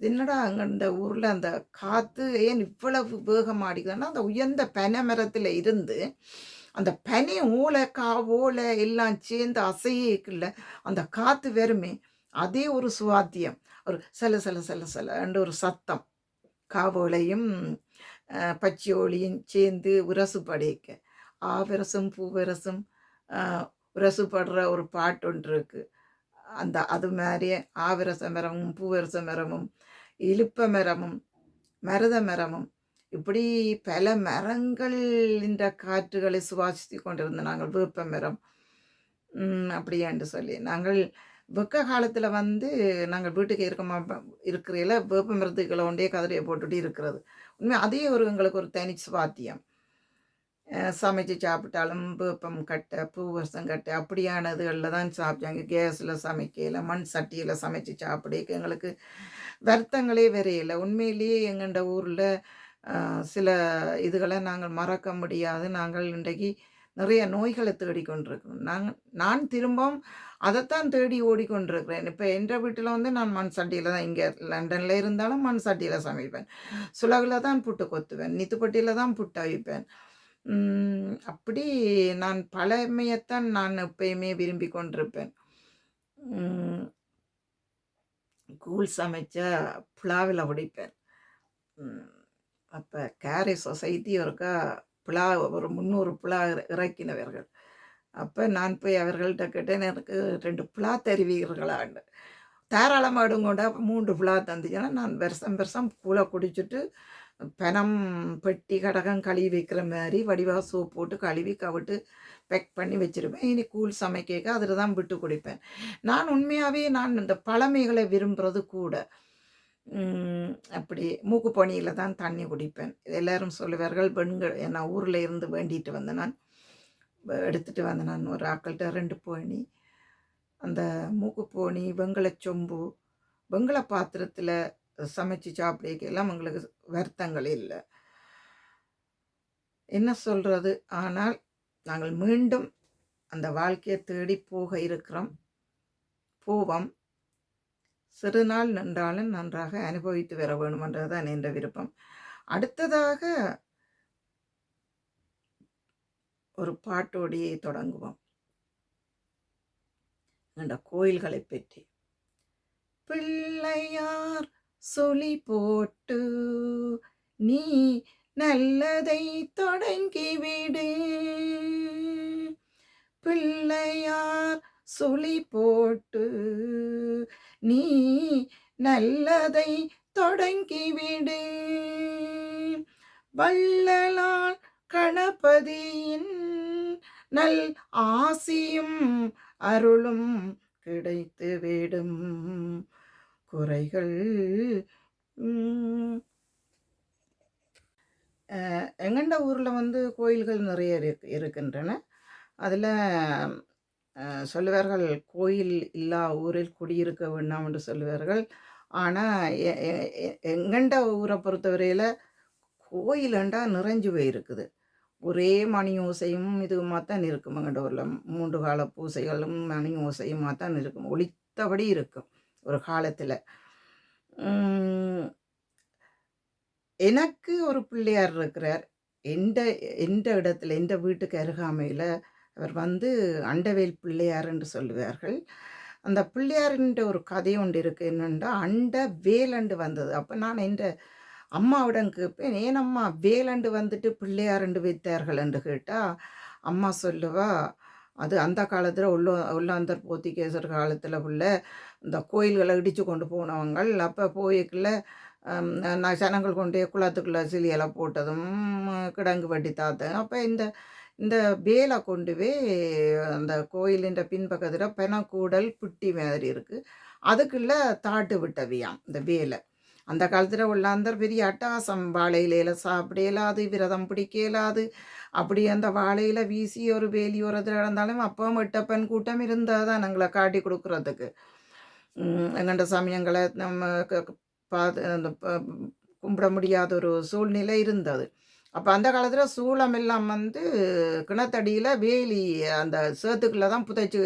என்னடா அங்க இந்த ஊர்ல அந்த காத்து ஏன் இவ்வளவு வேகமா அடிக்குதுன்னா, அந்த உயர்ந்த பனை மரத்தில இருந்து அந்த பனை ஓலை, ஓலை எல்லாம் சேர்ந்து அசையக்குள்ள அந்த காத்து வருமே, அதே ஒரு சுவாத்தியம். ஒரு சல சல சல சலன்னு ஒரு சத்தம். காவோலையும் பச்சையோலியும் சேர்ந்து உரசு படைக்க. ஆவிரசும் பூவிரசும் உரசுப்படுற ஒரு பாட்டு ஒன்று இருக்கு. அது மாதிரியே ஆவிரச மரமும் பூவரச மரமும் இலுப்ப மரமும் மருத மரமும் இப்படி பல மரங்கள் இந்த காற்றுகளை சுவாசித்து கொண்டிருந்த நாங்கள் வேப்ப மரம் அப்படியாண்டு சொல்லி நாங்கள் வெக்க காலத்தில் நாங்கள் வீட்டுக்கு இருக்கிறையில வேப்ப மரத்துக்களை ஒன்றே கதிரையை போட்டுட்டு இருக்கிறது. உண்மை அதே எங்களுக்கு ஒரு தனி சுவாத்தியம். சமைச்சு சாப்பிட்டாலும் வேப்பம் கட்டை, பூவரசம் கட்டை அப்படியானதுகளில் தான் சாப்பிட்டாங்க. கேஸில் சமைக்கல, மண் சட்டியில் சமைச்சு சாப்பிட எங்களுக்கு வருத்தங்களே வரையில. உண்மையிலேயே எங்கள்ட ஊரில் சில இதுகளை நாங்கள் மறக்க முடியாது. நாங்கள் இன்றைக்கு நிறைய நோய்களை தேடிக்கொண்டிருக்கிறோம். நான் திரும்பவும் அதைத்தான் தேடி ஓடிக்கொண்டிருக்கிறேன். இப்போ என்ற வீட்டில் நான் மண் சட்டியில் தான், இங்கே லண்டனில் இருந்தாலும் மண் சட்டியில் சமைப்பேன். சுலகில் தான் புட்டு கொத்துவேன், நித்துப்பட்டியில் தான் புட்டு அவிப்பேன். அப்படி நான் பழமையத்தான் நான் எப்பயுமே விரும்பி கொண்டிருப்பேன். கூழ் சமைச்சா புலாவில் உடைப்பேன். அப்போ கேரி சொசைட்டி ஒருக்கா புலா ஒரு 300 புலா இறக்கினவர்கள். அப்போ நான் போய் அவர்கள்ட்ட கேட்டேன், எனக்கு 2 புலா தருவீர்களான்னு. தாராளமாக எடுங்கோண்டா 3 புலா தந்துச்சுன்னா நான் வருஷம் கூழை குடிச்சிட்டு பனம் பெட்டி கடகம் கழுவி வைக்கிற மாதிரி வடிவாக சோப்பு போட்டு கழுவி கவிட்டு பேக் பண்ணி வச்சுருப்பேன். இனி கூழ் சமைக்க அதில் தான் விட்டு குடிப்பேன். நான் உண்மையாகவே இந்த பழமைகளை விரும்புகிறது கூட. அப்படி மூக்கு பணியில் தான் தண்ணி குடிப்பேன். எல்லோரும் சொல்லுவார்கள். பெண்கள் நான் ஊரில் இருந்து வேண்டிட்டு வந்தேன். நான் எடுத்துகிட்டு வந்தேன். நான் ஒரு ஆக்கள்கிட்ட 2 போனி, அந்த மூக்கு போனி, வெங்கல சொம்பு, வெங்கல பாத்திரத்தில் சமைச்சு சாப்பிடலாம் எங்களுக்கு வருத்தங்கள் இல்லை. என்ன சொல்கிறது? ஆனால் நாங்கள் மீண்டும் அந்த வாழ்க்கையை தேடி போக இருக்கிறோம், போவோம். சிறு நாள் நின்றாலும் நன்றாக அனுபவித்து வர வேணுமென்றது தான் என்ற விருப்பம். அடுத்ததாக ஒரு பாட்டோடையே தொடங்குவோம். என்ற கோயில்களை பற்றி. பிள்ளையார் சொல்லி போட்டு நீ நல்லதை தொடங்கிவிடு. பிள்ளையார் சொல்லி போட்டு நீ நல்லதை தொடங்கிவிடு. வள்ளலால் கணபதியின் நல் ஆசியும் அருளும் கிடைத்து விடும். குறைகள் எங்கண்ட ஊரில் கோயில்கள் நிறைய இருக்கின்றன. அதில் சொல்லுவார்கள், கோயில் இல்லா ஊரில் குடியிருக்க வேண்டாம் என்று சொல்லுவார்கள். ஆனால் எங்கண்ட ஊரை பொறுத்தவரையில் கோயிலண்டா நிறைஞ்சு போயிருக்குது. ஒரே மணி ஓசையும் இதுவுமாக தான் இருக்கும். எங்கண்ட ஊரில் 3 கால பூசைகளும் மணி ஓசையுமாக தான் இருக்கும். ஒலித்தபடி இருக்கும் ஒரு காலத்தில். எனக்கு ஒரு பிள்ளையார் இருக்கிறார். எந்த இடத்துல, எந்த வீட்டுக்கு அருகாமையில் அவர் அண்டவேல் பிள்ளையார் என்று சொல்லுவார்கள். அந்த பிள்ளையாரின் ஒரு கதை ஒன்று இருக்குது. என்னென்னா, அண்ட வேலண்டு வந்தது. அப்போ நான் எந்த அம்மாவிடம் கேட்பேன், ஏன் அம்மா வேலண்டு வந்துட்டு பிள்ளையாரண்டு வைத்தார்கள் என்று கேட்டால் அம்மா சொல்லுவா, அது அந்த காலத்தில் உள்ளாந்தர் போத்திகேசர் காலத்தில் உள்ள இந்த கோயில்களை இடித்து கொண்டு போனவங்கள். அப்போ போய்க்குள்ள நான் ஜனங்கள் கொண்டே குளத்துக்குள்ளே சிலியலை போட்டதும் கிடங்கு வெட்டி தாத்தேன். அப்போ இந்த வேலை கொண்டு போய் அந்த கோயிலின் பின்பக்கத்தில் பெனக்கூடல் புட்டி மாதிரி இருக்குது. அதுக்குள்ள தாட்டு விட்டவியாம் இந்த வேலை. அந்த காலத்தில் உள்ளாந்தர் பெரிய அட்டகாசம், வாழை இலையில சாப்பிட இயலாது, விரதம் பிடிக்க இயலாது. அப்படி அந்த வாழையில வீசி ஒரு வேலி ஓரத்தில் நடந்தாலும் அப்பவும் எட்டப்பன் கூட்டம் இருந்தால் தான் எங்களை காட்டி கொடுக்குறதுக்கு. எங்கண்ட சமயங்களை நம்ம பார்த்து அந்த கும்பிட முடியாத ஒரு சூழ்நிலை இருந்தது. அப்போ அந்த காலத்தில் சூளம் எல்லாம் வந்து கிணத்தடியில் வேலி அந்த சேத்துக்குள்ளே தான் புதைச்சி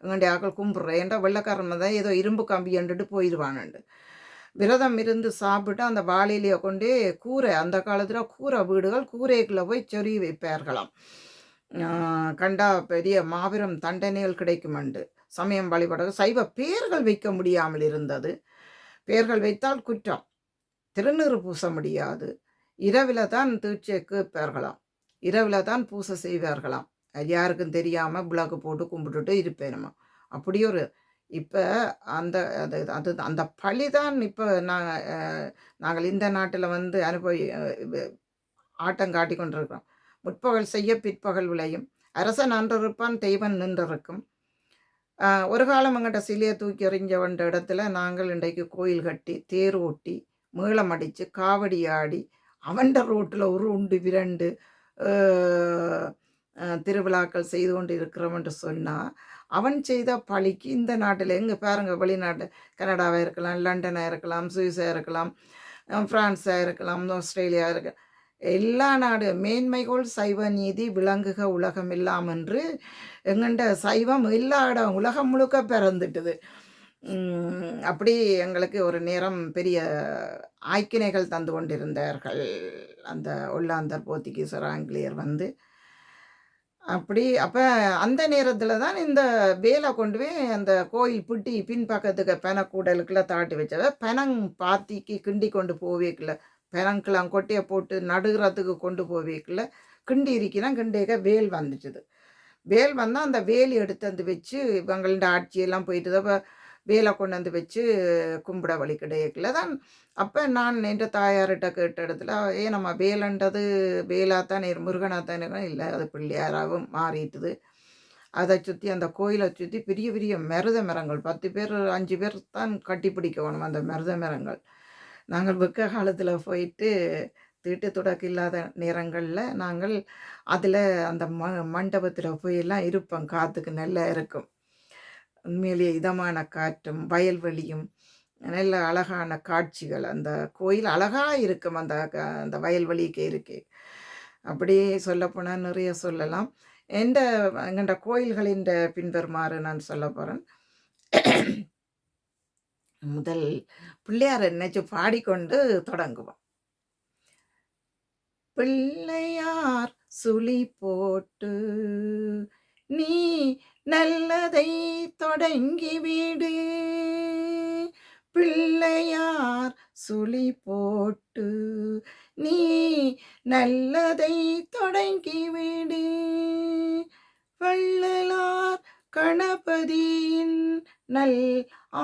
எங்கண்ட ஆக்கள் கும்பிட்றேன். ஏன்டா வெள்ளைக்காரன் தான் ஏதோ இரும்பு கம்பி எண்டுட்டு போயிடுவானுண்டு. விரதம் இருந்து சாப்பிட்டு அந்த வாழையிலையை கொண்டே கூரை, அந்த காலத்தில் கூரை வீடுகள் கூரைக்குள்ளே போய் சொருகி வைப்பார்களாம். கண்டா பெரிய மாபெரும் தண்டனைகள் கிடைக்குமண்டு. சமயம் வழிபட சைவ பேர்கள் வைக்க முடியாமல் இருந்தது. பேர்கள் வைத்தால் குற்றம். திருநீறு பூச முடியாது. இரவில் தான் தீட்சை கேட்பார்களாம். இரவில் தான் பூசை செய்வார்களாம். யாருக்கும் தெரியாமல் விளக்கு போட்டு கும்பிட்டுட்டு இருப்பேனுமா. அப்படி ஒரு இப்போ அந்த அது அது அந்த பழி தான் இப்போ நாங்கள் இந்த நாட்டில் வந்து ஆட்டம் காட்டி கொண்டிருக்கிறோம். முற்பகல் செய்ய பிற்பகல் விளையும். அரசன் நின்றிருப்பான், தெய்வம் நின்றிருக்கும். ஒரு காலம் எங்கிட்ட சிலையை தூக்கி எறிஞ்ச வந்த இடத்துல நாங்கள் இன்றைக்கு கோயில் கட்டி தேர் ஓட்டி மேளம் அடித்து காவடி ஆடி அவன்ட ரோட்டில் ஒரு உண்டு விரண்டு திருவிழாக்கள் செய்து கொண்டு இருக்கிறோம் என்று சொன்னால், அவன் செய்த பழிக்கு இந்த நாட்டில் எங்கே பாருங்க, வெளிநாட்டு கனடாவாக இருக்கலாம், லண்டனாக இருக்கலாம், சுவிஸாக இருக்கலாம், ஃப்ரான்ஸாக இருக்கலாம், ஆஸ்திரேலியா இருக்க எல்லா நாடு மேன்மைகோள் சைவ நீதி விளங்குக உலகம் எல்லாம் என்று எங்கண்ட சைவம் எல்லா இடம் உலகம் முழுக்க பிறந்துட்டுது. அப்படி எங்களுக்கு ஒரு நேரம் பெரிய ஆய்க்கினைகள் தந்து கொண்டிருந்தார்கள் அந்த ஒல்லாந்தர் போர்த்துகீசர் ஆங்கிலேயர் வந்து. அப்படி அப்போ அந்த நேரத்தில் தான் இந்த வேலை கொண்டு போய் அந்த கோயில் புட்டி பின்பக்கத்துக்கு பெனக்கூடலுக்குள்ள தாட்டி வச்சத பெனங் பாத்திக்கு கிண்டி கொண்டு போவேக்கில்ல, பெனங்கெலாம் கொட்டையை போட்டு நடுகிறதுக்கு கொண்டு போவேக்கில்ல, கிண்டி இருக்கிறான். கிண்டிக்க வேல் வந்துச்சுது. வேல் வந்தால் அந்த வேலி எடுத்து வந்து வச்சு இவங்கள ஆட்சியெல்லாம் போயிட்டு அப்போ வேலை கொண்டு வந்து வச்சு கும்பிட வழி கிடைக்கல தான். அப்போ நான் என்ற தாயார்கிட்ட கேட்ட இடத்துல நம்ம வேலண்டது வேலாத்தான் முருகனாத்தானே, இல்லை அது பிள்ளையாராகவும் மாறிட்டுது. அதை சுற்றி அந்த கோயிலை சுற்றி பெரிய பெரிய மருத மரங்கள் 10 பேர் 5 பேர் தான் கட்டி பிடிக்கணும் அந்த மருத மரங்கள். நாங்கள் வெக்க காலத்தில் போயிட்டு தீட்டு தொடக்கு இல்லாத நேரங்களில் நாங்கள் அதில் அந்த மண்டபத்தில் போயெல்லாம் இருப்போம். காற்றுக்கு நல்லா இருக்கும். உண்மையிலேயே இதமான காற்றும் வயல்வெளியும் நல்ல அழகான காட்சிகள். அந்த கோயில் அழகாக இருக்கும். அந்த வயல்வெளிக்கு இருக்கு. அப்படி சொல்லப்போனால் நிறைய சொல்லலாம். எங்கள்ட கோயில்களின் பின்வருமாறு நான் சொல்ல போகிறேன். முதல் பிள்ளையார் நினைச்சு பாடிக்கொண்டு தொடங்குவோம். பிள்ளையார் சுழி போட்டு நீ நல்லதை தொடங்கிவிடு, பிள்ளையார் சுழி போட்டு நீ நல்லதை தொடங்கிவிடு, வள்ளலார் கணபதியின் நல்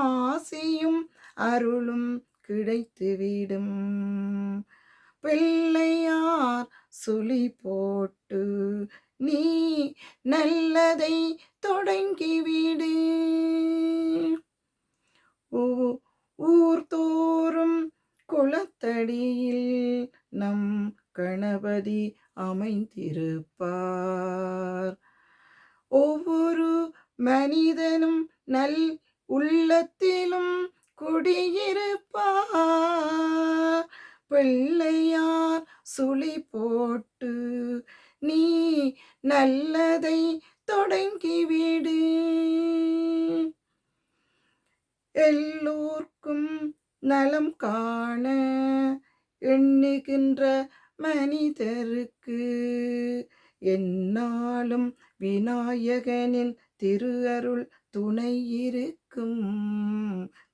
ஆசியும் அருளும் கிடைத்துவிடும், பிள்ளையார் சுழி போட்டு நீ நல்லதை தொடங்கிவிடு, ஊர் தோறும் குளத்தடியில் நம் கணபதி அமைந்திருப்பார், ஒவ்வொரு மனிதனும் நல் உள்ளத்திலும் குடியிருப்பார், பிள்ளையார் சுழி போட்டு நீ நல்லதை தொடங்கிவிடு, எல்லோர்க்கும் நலம் காண எண்ணுகின்ற மனிதருக்கு எந்நாளும் விநாயகனின் திருஅருள் துணை இருக்கும்,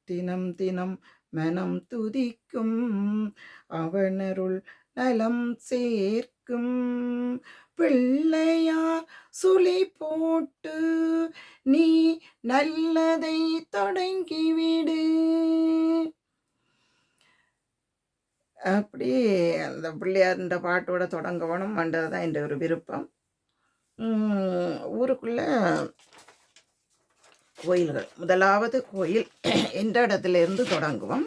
தினம் தினம் மனம் துதிக்கும் அவனருள் நலம் சேர்க்கும், பிள்ளையார் சுழி போட்டு நீ நல்லதை தொடங்கிவிடு. அப்படி அந்த பிள்ளையார் இந்த பாட்டோட தொடங்கணும் என்றது தான் என்ற ஒரு விருப்பம். ஊருக்குள்ள கோயில்கள். முதலாவது கோயில் எந்த இடத்துலேருந்து தொடங்குவோம்.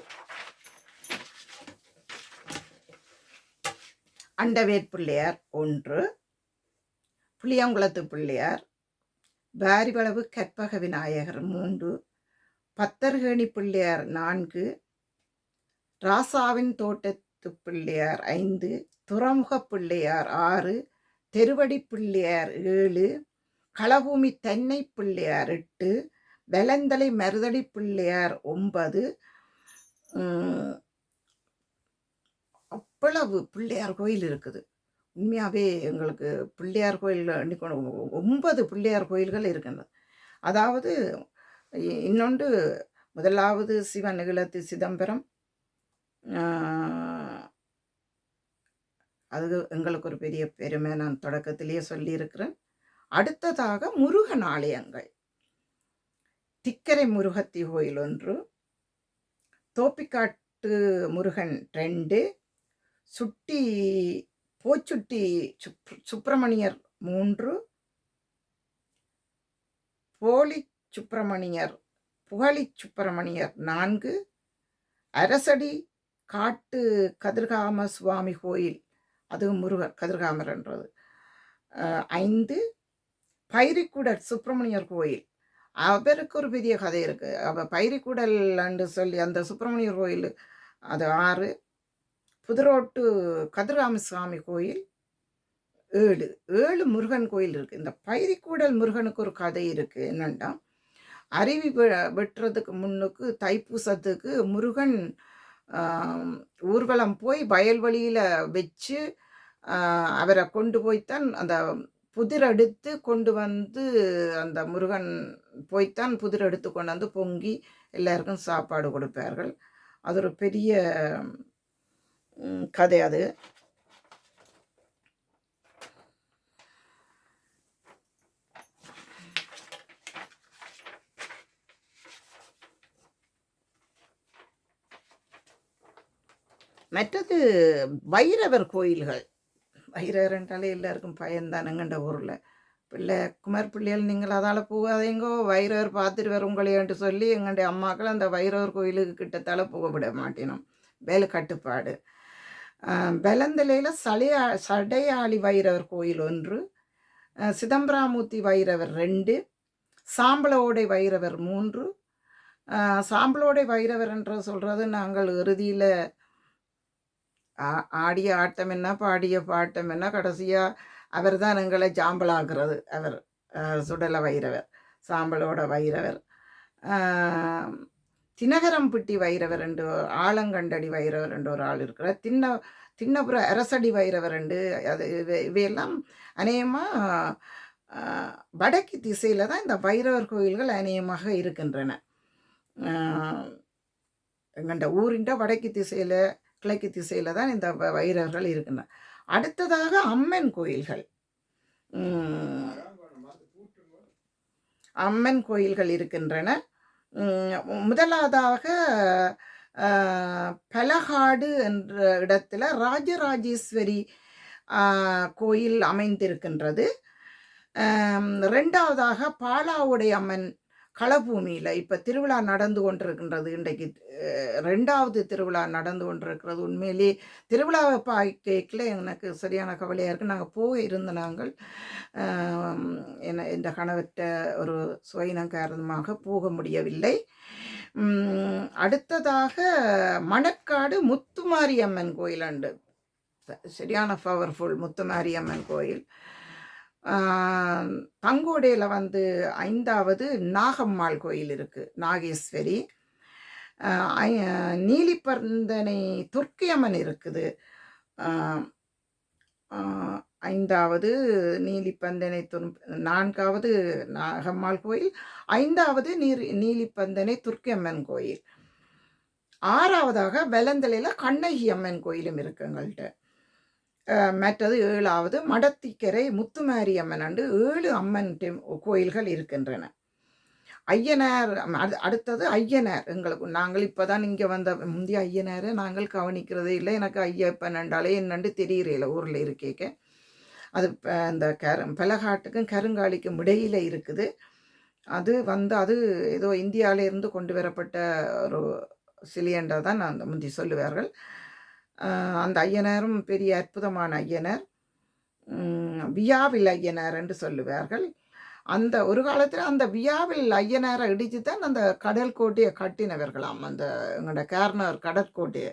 அண்டவேட் பிள்ளையார் 1, புளியங்குளத்து பிள்ளையார், பாரிவளவு கற்பக விநாயகர் 3, பத்தர்கேணி பிள்ளையார் 4, ராசாவின் தோட்டத்து பிள்ளையார் 5, துறைமுக பிள்ளையார் 6, தெருவடி பிள்ளையார் 7, களபூமி தென்னை பிள்ளையார் 8, வெலந்தலை மருதடி பிள்ளையார் 9. அவ்வளவு பிள்ளையார் கோயில் இருக்குது. உண்மையாகவே எங்களுக்கு பிள்ளையார் கோயில் 9 பிள்ளையார் கோயில்கள் இருக்கின்றது. அதாவது இன்னொன்று, முதலாவது சிவன் ஈழத்து சிதம்பரம், அது எங்களுக்கு ஒரு பெரிய பெருமை, நான் தொடக்கத்திலேயே சொல்லியிருக்கிறேன். அடுத்ததாக முருகன் ஆலயங்கள், திக்கரை முருகத்தி கோயில் 1, தோப்பிக்காட்டு முருகன் 2, போச்சுட்டி சுப்பிரமணியர் 3, புகழி சுப்பிரமணியர் 4, அரசடி காட்டு கதிர்காம சுவாமி கோயில், அது முருகர் கதிர்காமர்ன்றது 5, பைரிக்குடல் சுப்பிரமணியர் கோயில், அவருக்கு ஒரு பெரிய கதை இருக்குது. பைரிக்குடல் என்று சொல்லி அந்த சுப்பிரமணியர் கோயில் அது 6, புதுரோட்டு கதிர்காமசுவாமி கோயில் 7 முருகன் கோயில் இருக்குது. இந்த பைரிக்கூடல் முருகனுக்கு ஒரு கதை இருக்குது. என்னென்னா, அருவி வெட்டுறதுக்கு முன்னுக்கு தைப்பூசத்துக்கு முருகன் ஊர்வலம் போய் வயல்வெளியில் வச்சு அவரை கொண்டு போய்த்தான் அந்த புதிர் எடுத்து கொண்டு வந்து, அந்த முருகன் போய்த்தான் புதிர் எடுத்து கொண்டு வந்து பொங்கி எல்லாருக்கும் சாப்பாடு கொடுப்பார்கள். அது ஒரு பெரிய கதை. அது மற்றது வைரவர் கோயில்கள். வைரவர் என்றாலே எல்லாருக்கும் பயன்தானுங்கண்ட ஊரில். குமார் பிள்ளைகள் நீங்கள் அதால் போகாதீங்கோ, வைரவர் பார்த்துட்டு வர உங்களையன்ட்டு சொல்லி எங்களுடைய அம்மாக்கள் அந்த வைரவர் கோயிலுக்கு கிட்டத்தால் போக விட மாட்டினோம். வேலை கட்டுப்பாடு. வெலந்தலையில் சடையாளி வைரவர் கோயில் 1, சிதம்பராமூர்த்தி வைரவர் 2, சாம்பலோடை வைரவர் 3. சாம்பலோடை வைரவர் என்று சொல்கிறது, நாங்கள் இறுதியில் ஆடிய ஆட்டம் என்ன, பாடிய பாட்டம் என்ன, கடைசியாக அவர் தான் எங்களை சாம்பலாகிறது. அவர் சுடல வைரவர், சாம்பலோட வைரவர். தினகரம்பிட்டி வைரவர் 2, ஆலங்கண்டடி வைரவர் 2 ஒரு ஆள் இருக்கிறார். தின்னபுர அரசடி வைரவர் 2. அது இவையெல்லாம் அநேகமாக வடக்கு திசையில் தான் இந்த வைரவர் கோயில்கள் அநேகமாக இருக்கின்றன. எங்கண்ட ஊரின் வடக்கு திசையில் கிழக்கு திசையில் தான் இந்த வைரவர்கள் இருக்கின்றன. அடுத்ததாக அம்மன் கோயில்கள், அம்மன் கோயில்கள் இருக்கின்றன. முதலாவதாக பலகாடு என்ற இடத்துல ராஜராஜேஸ்வரி கோயில் அமைந்திருக்கின்றது. 2வதாக பாலாவுடை அம்மன் களபூமியில் இப்போ திருவிழா நடந்து கொண்டிருக்கின்றது. இன்றைக்கு 2வது திருவிழா நடந்து கொண்டிருக்கிறது. உண்மையிலே திருவிழாவை பார்க்கல எனக்கு சரியான கவலையாக இருக்குது. நாங்கள் போக இருந்த நாங்கள் இந்த கணவர்கிட்ட ஒரு சுயினம் காரணமாக போக முடியவில்லை. அடுத்ததாக மணக்காடு முத்துமாரி அம்மன் கோயில் உண்டு. சரியான பவர்ஃபுல் முத்துமாரியம்மன் கோயில். பங்கோடையில் 5வது நாகம்மாள் கோயில் இருக்குது, நாகேஸ்வரி. நீலிப்பந்தனை துர்க்கியம்மன் இருக்குது. 5வது நீலிப்பந்தனை 4வது நாகம்மாள் கோயில், 5வது நீலிப்பந்தனை துர்க்கியம்மன் கோயில். 6வதாக வெலந்தலையில் கண்ணகி அம்மன் கோயிலும் இருக்குது எங்கள்கிட்ட. மற்றது 7வது மடத்திக்கரை முத்துமாரி அம்மன் 7 அம்மன் கோயில்கள் இருக்கின்றன. ஐயனார் அடுத்தது ஐயனார். எங்களுக்கு நாங்கள் இப்போ தான் இங்கே வந்த முந்தைய ஐயனாரை நாங்கள் கவனிக்கிறதே இல்லை. எனக்கு ஐயப்பன் என்றாலே என்னண்டு தெரியல ஊரில் இருக்கேக்க. அது இந்த பெலகாட்டுக்கும் கருங்காலிக்கும் இடையில இருக்குது. அது அது ஏதோ இந்தியாவிலேருந்து கொண்டு வரப்பட்ட ஒரு சிலிண்டர் தான் நான் அந்த முந்தி சொல்லுவார்கள். அந்த ஐயனாரும் பெரிய அற்புதமான ஐயனார். வியாவில் ஐயனார் என்று சொல்லுவார்கள். அந்த ஒரு காலத்தில் அந்த வியாவில் ஐயனாரை இடித்து தான் அந்த கடல் கோட்டையை கட்டினவர்களாம். அந்த எங்களோட கேரனார் கடற்கோட்டையை.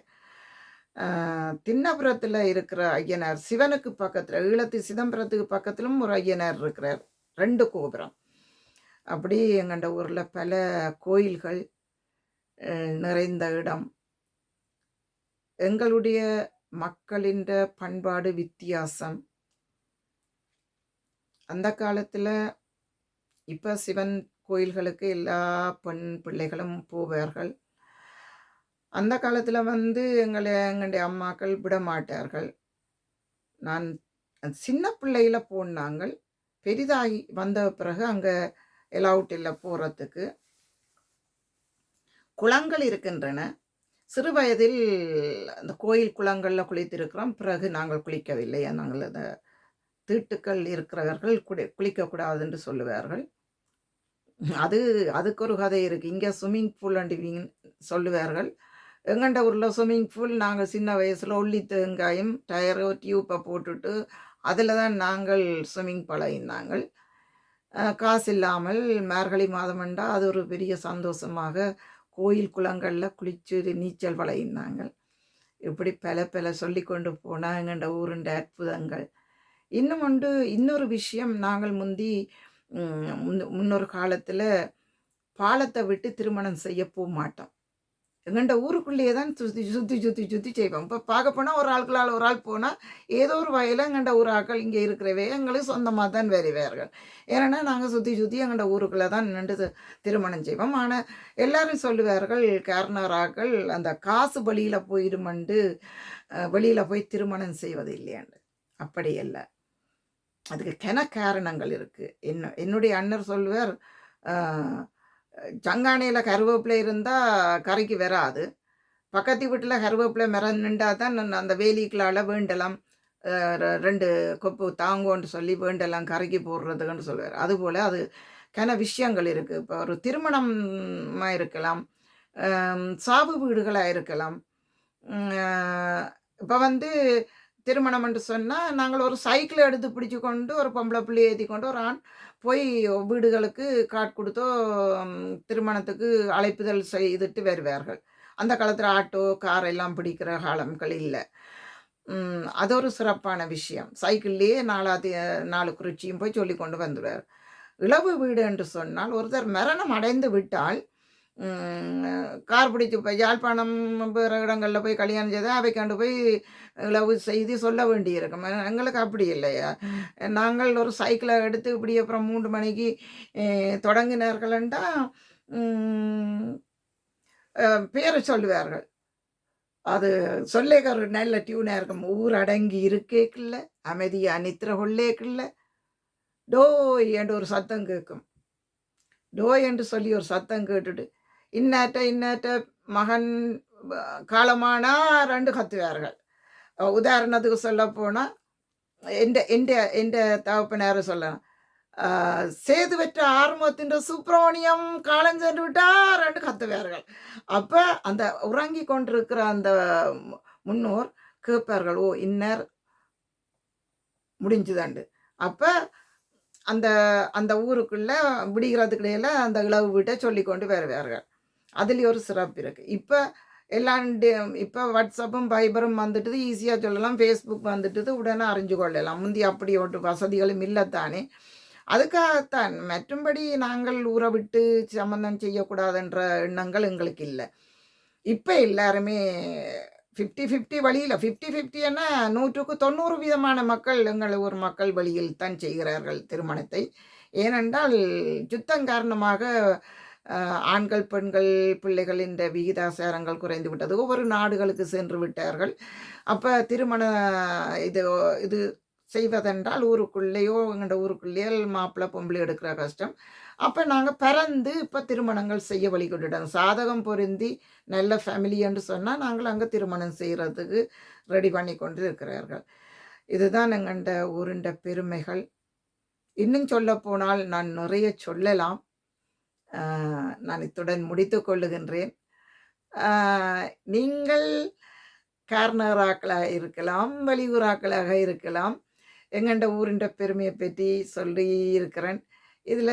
திண்ணபுரத்தில் இருக்கிற ஐயனார் சிவனுக்கு பக்கத்தில், ஈழத்து சிதம்பரத்துக்கு பக்கத்திலும் ஒரு ஐயனார் இருக்கிறார். 2 கோபுரம். அப்படி எங்கண்ட ஊரில் பல கோயில்கள் நிறைந்த இடம். எங்களுடைய மக்களின் பண்பாடு வித்தியாசம். அந்த காலத்தில் இப்போ சிவன் கோயில்களுக்கு எல்லா பெண் பிள்ளைகளும் போவார்கள். அந்த காலத்தில் எங்களுடைய அம்மாக்கள் விட மாட்டார்கள். நான் சின்ன பிள்ளையில போனாங்கள். பெரிதாகி வந்த பிறகு அங்கே எலவுட் இல்லை போகிறதுக்கு. குளங்கள் இருக்கின்றன. சிறு வயதில் அந்த கோயில் குளங்களில் குளித்திருக்கிறோம். பிறகு நாங்கள் குளிக்கவில்லை. நாங்கள் அந்த தீட்டுக்கள் இருக்கிறவர்கள் குளிக்கக்கூடாது என்று சொல்லுவார்கள். அதுக்கு ஒரு கதை இருக்குது. இங்கே ஸ்விம்மிங் பூல் அண்டு சொல்லுவார்கள். எங்கண்ட ஊரில் ஸ்விம்மிங் பூல் நாங்கள் சின்ன வயசில் உள்ளி தேங்காயும் டயரோ டியூப்பை போட்டுட்டு அதில் தான் நாங்கள் ஸ்விம்மிங் பழகினாங்கள். காசு இல்லாமல் மார்கழி மாதம்ண்டா அது ஒரு பெரிய சந்தோஷமாக கோயில் குளங்களில் குளிச்சு நீச்சல் பழகினாங்க. இப்படி பல சொல்லி கொண்டு போனால் எங்கண்ட ஊருண்ட அற்புதங்கள். இன்னொரு விஷயம், நாங்கள் முன்னொரு காலத்தில் பாலத்தை விட்டு திருமணம் செய்ய போக மாட்டோம். எங்கண்ட ஊருக்குள்ளேயே தான் சுற்றி செய்வோம். இப்போ பார்க்க போனால் ஒரு ஆள் போனால் ஏதோ ஒரு வகையில் எங்கண்ட ஊர் ஆட்கள் இங்கே இருக்கிறவே எங்களுக்கு சொந்தமாக தான் வருவார்கள். ஏன்னா நாங்கள் சுற்றி எங்கண்ட ஊருக்குள்ளே தான் நின்று திருமணம் செய்வோம். ஆனால் எல்லாரும் சொல்லுவார்கள், கேரனார் ஆக்கள் அந்த காசு வழியில் போயிடுமண்டு வெளியில் போய் திருமணம் செய்வது இல்லையாண்டு. அப்படி இல்லை, அதுக்கு காரணங்கள் இருக்குது. என்னுடைய அண்ணர் சொல்லுவார், சங்கானையில் கருவேப்பிலை இருந்தால் கரைக்கு வராது, பக்கத்து வீட்டில் கருவேப்பிலை நின்றா தான் அந்த வேலிக்களால் வேண்டலாம், 2 கொப்பு தாங்கோன்னு சொல்லி வேண்டலாம் கரைக்கு போடுறதுக்குன்னு சொல்லுவார். அதுபோல் அது விஷயங்கள் இருக்குது. இப்போ ஒரு திருமணமாக இருக்கலாம், சாவு வீடுகளாக இருக்கலாம். இப்போ திருமணம் என்று சொன்னால் நாங்கள் ஒரு சைக்கிளை எடுத்து பிடிச்சி கொண்டு ஒரு பொம்பளை பிள்ளை ஏற்றி கொண்டு ஒரு ஆண் போய் வீடுகளுக்கு காட் கொடுத்தோ திருமணத்துக்கு அழைப்புதல் செய்துட்டு வருவார்கள். அந்த காலத்தில் ஆட்டோ கார் எல்லாம் பிடிக்கிற காலங்கள் இல்லை. அது ஒரு சிறப்பான விஷயம். சைக்கிள்லேயே 4 குறிச்சியும் போய் சொல்லி கொண்டு வந்துடுவார். இளவு வீடு என்று சொன்னால் ஒருத்தர் மரணம் அடைந்து விட்டால் கார் பிடிச்சி போய் யாழ்ப்பாணம் வேறு இடங்களில் போய் கல்யாணம் செய்து அவைக்காண்டு போய் இளவு செய்தி சொல்ல வேண்டியிருக்கும். எங்களுக்கு அப்படி இல்லையா, நாங்கள் ஒரு சைக்கிளை எடுத்து இப்படி அப்புறம் 3 மணிக்கு தொடங்கினார்கள்டா பேரை சொல்லுவார்கள். அது சொல்லேக்க ஒரு நல்ல டியூனாக இருக்கும். ஊர் அடங்கி இருக்கேக்கில்ல, அமைதியாக நித்திர கொள்ளேக்கில்ல, டோய் என்று ஒரு சத்தம் கேட்கும். டோய் என்று சொல்லி ஒரு சத்தம் கேட்டுட்டு இன்னாட்ட மகன் காலமானா 2 கத்துவார்கள். உதாரணத்துக்கு சொல்ல போனால் எந்த தகப்பனார சொல்லலாம், சேது பெற்ற ஆர்மத்தின் சுப்பிரமணியம் காலம் சென்று விட்டா 2 கத்துவார்கள். அப்போ அந்த உறங்கி கொண்டிருக்கிற அந்த முன்னோர் கேட்பார்கள், ஓ இன்னர் முடிஞ்சுதாண்டு. அப்போ அந்த அந்த ஊருக்குள்ளே விடுகிறதுக்கிடையில் அந்த இளவு வீட்டை சொல்லி கொண்டு வருவார்கள். அதுலேயும் ஒரு சிறப்பு இருக்குது. இப்போ வாட்ஸ்அப்பும் பைபரும் வந்துட்டுது, ஈஸியாக சொல்லலாம். ஃபேஸ்புக் வந்துட்டுது, உடனே அறிஞ்சு கொள்ளலாம். முந்தி அப்படி ஒரு வசதிகளும் இல்லைத்தானே. அதுக்காகத்தான். மற்றும்படி நாங்கள் ஊரை விட்டு சம்பந்தம் செய்யக்கூடாதுன்ற எண்ணங்கள் எங்களுக்கு இல்லை. இப்போ எல்லாருமே 50-50 வழியில் 50-50 என்ன 100க்கு 90% மக்கள் எங்கள் ஊர் மக்கள் வழியில் தான் செய்கிறார்கள் திருமணத்தை. ஏனென்றால் யுத்தம் காரணமாக ஆண்கள் பெண்கள் பிள்ளைகளின் விகிதாசாரங்கள் குறைந்து விட்டது. ஒவ்வொரு நாடுகளுக்கு சென்று விட்டார்கள். அப்போ திருமண இது செய்வதென்றால் ஊருக்குள்ளேயோ எங்கள் ஊருக்குள்ளேயோ மாப்பிள்ளை பொம்பளை எடுக்கிற கஷ்டம். அப்போ நாங்கள் பிறந்து இப்போ திருமணங்கள் செய்ய வழிகொண்டுட்டோம். சாதகம் பொருந்தி நல்ல ஃபேமிலி என்று சொன்னால் நாங்கள் அங்கே திருமணம் செய்கிறதுக்கு ரெடி பண்ணி கொண்டு இருக்கிறார்கள். இதுதான் எங்கண்ட ஊருண்ட பெருமைகள். இன்னும் சொல்லப்போனால் நான் நிறைய சொல்லலாம். அ நான் இத்துடன் முடித்துக் கொள்ளுகின்றேன். அ நீங்கள் கார்னராக்களாக இருக்கலாம், வெளியூராக்களாக இருக்கலாம். எங்கண்ட ஊருண்ட பெருமைய பற்றி சொல்லி இருக்கிறேன். இதில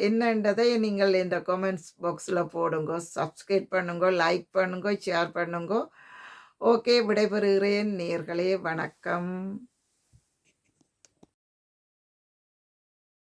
என்னன்றதை நீங்கள் இந்த கமெண்ட்ஸ் பாக்ஸ்ல போடுங்கோ. சப்ஸ்கிரைப் பண்ணுங்கோ, லைக் பண்ணுங்கோ, ஷேர் பண்ணுங்கோ. ஓகே, விடைபெறுகிறேன் நேயர்களே. வணக்கம்.